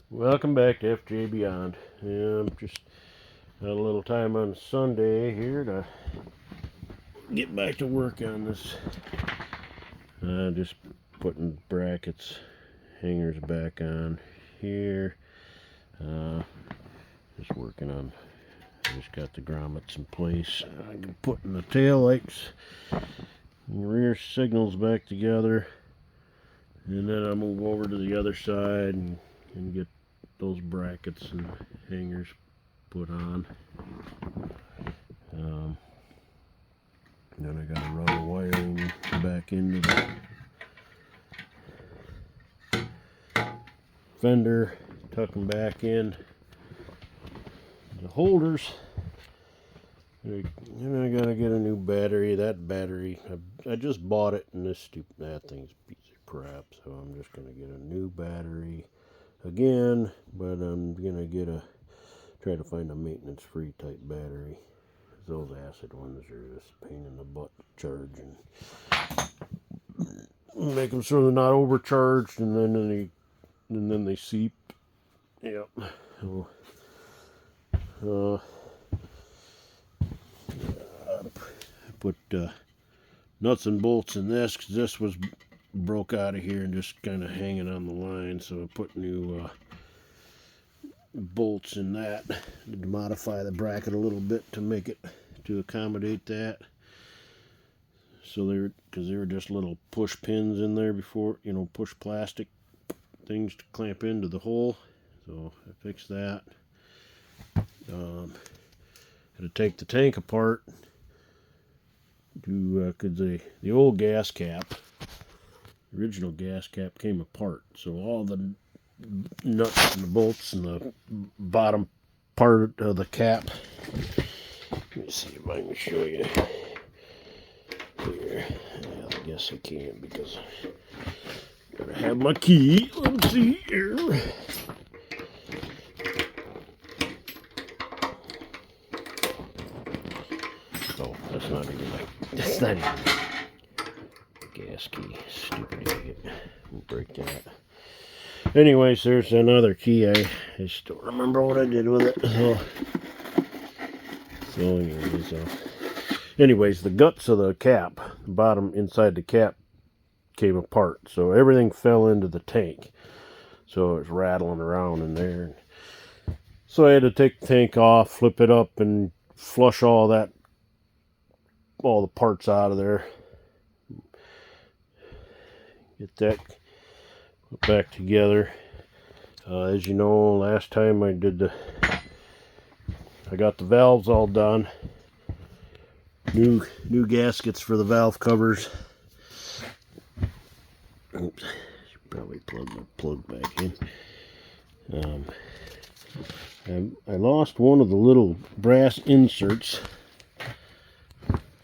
Welcome back to FJ Beyond. Just had a little time on Sunday here to get back to work on this. Just putting brackets, hangers back on here. Just working on. I just got the grommets in place. I'm putting the tail lights and the rear signals back together, and then I'll move over to the other side and get those brackets and hangers put on. Then I gotta run the wiring back into the fender, tuck them back in the holders. And I gotta get a new battery. That battery, I just bought it, and that thing's a piece of crap. So I'm just gonna get a new battery again, but I'm gonna try to find a maintenance-free type battery. Those acid ones are just a pain in the butt to charge, and make them so they're not overcharged, and then they seep. Yep. So, put nuts and bolts in this, because this was broke out of here and just kind of hanging on the line. So I put new bolts in that to modify the bracket a little bit to make it to accommodate that. So because they were just little push pins in there before, push plastic things to clamp into the hole. So I fixed that. Had to take the tank apart because the old gas cap, original gas cap, came apart. So all the nuts and the bolts and the bottom part of the cap. Let me see if I can show you here. Yeah, I guess I can because I gotta have my key. Let's see here. Oh, that's not even gas key. Stupid idiot. We'll break that. Anyways, there's another key. I just don't remember what I did with it. Anyways, the guts of the cap, the bottom inside the cap, came apart. So everything fell into the tank. So it was rattling around in there. So I had to take the tank off, flip it up, and flush all the parts out of there. Get that put back together. As you know, last time I got the valves all done. New gaskets for the valve covers. Oops, should probably plug my plug back in. I lost one of the little brass inserts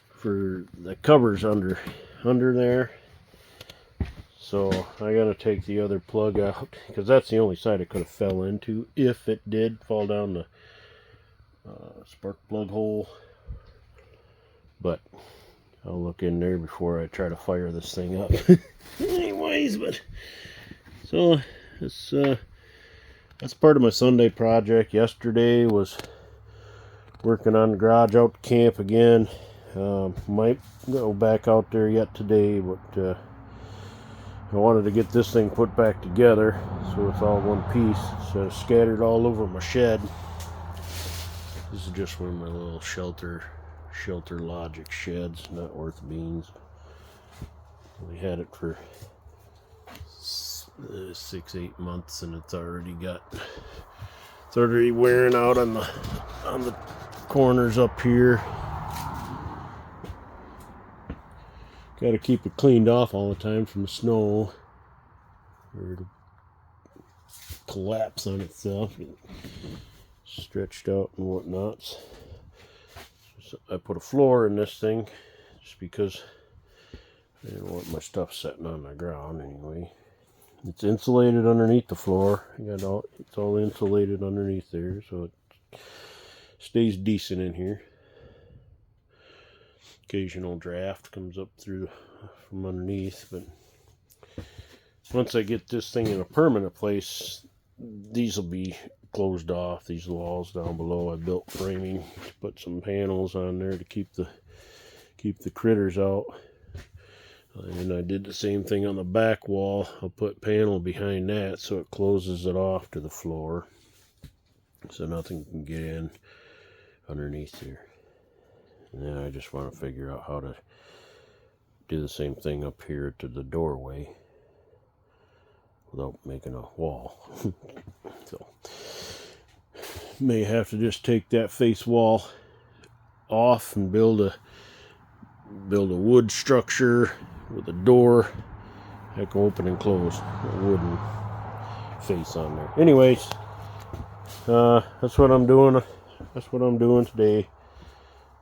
for the covers under there. So I gotta take the other plug out because that's the only side it could have fell into if it did fall down the spark plug hole. But I'll look in there before I try to fire this thing up. Anyways, so that's part of my Sunday project. Yesterday was working on the garage out camp again. Might go back out there yet today, but I wanted to get this thing put back together so it's all one piece. So it's scattered all over my shed. This is just one of my little shelter logic sheds, not worth beans. We had it for 6-8 months, and it's already wearing out on the corners up here. Got to keep it cleaned off all the time from the snow, or it'll collapse on itself, stretched out and whatnot. So I put a floor in this thing just because I didn't want my stuff sitting on the ground anyway. It's insulated underneath the floor. It's all insulated underneath there, so it stays decent in here. Occasional draft comes up from underneath, but once I get this thing in a permanent place, these will be closed off. These walls down below, I built framing to put some panels on there to keep the critters out. And I did the same thing on the back wall. I'll put panel behind that so it closes it off to the floor, so nothing can get in underneath there. And then I just want to figure out how to do the same thing up here to the doorway without making a wall. So may have to just take that face wall off and build a wood structure with a door that can open and close, a wooden face on there. Anyways, that's what I'm doing. That's what I'm doing today,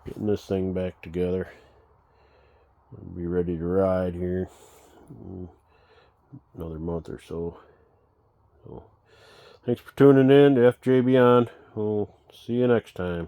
getting this thing back together. I'll be ready to ride here in another month or so. So thanks for tuning in to FJ Beyond. We'll see you next time.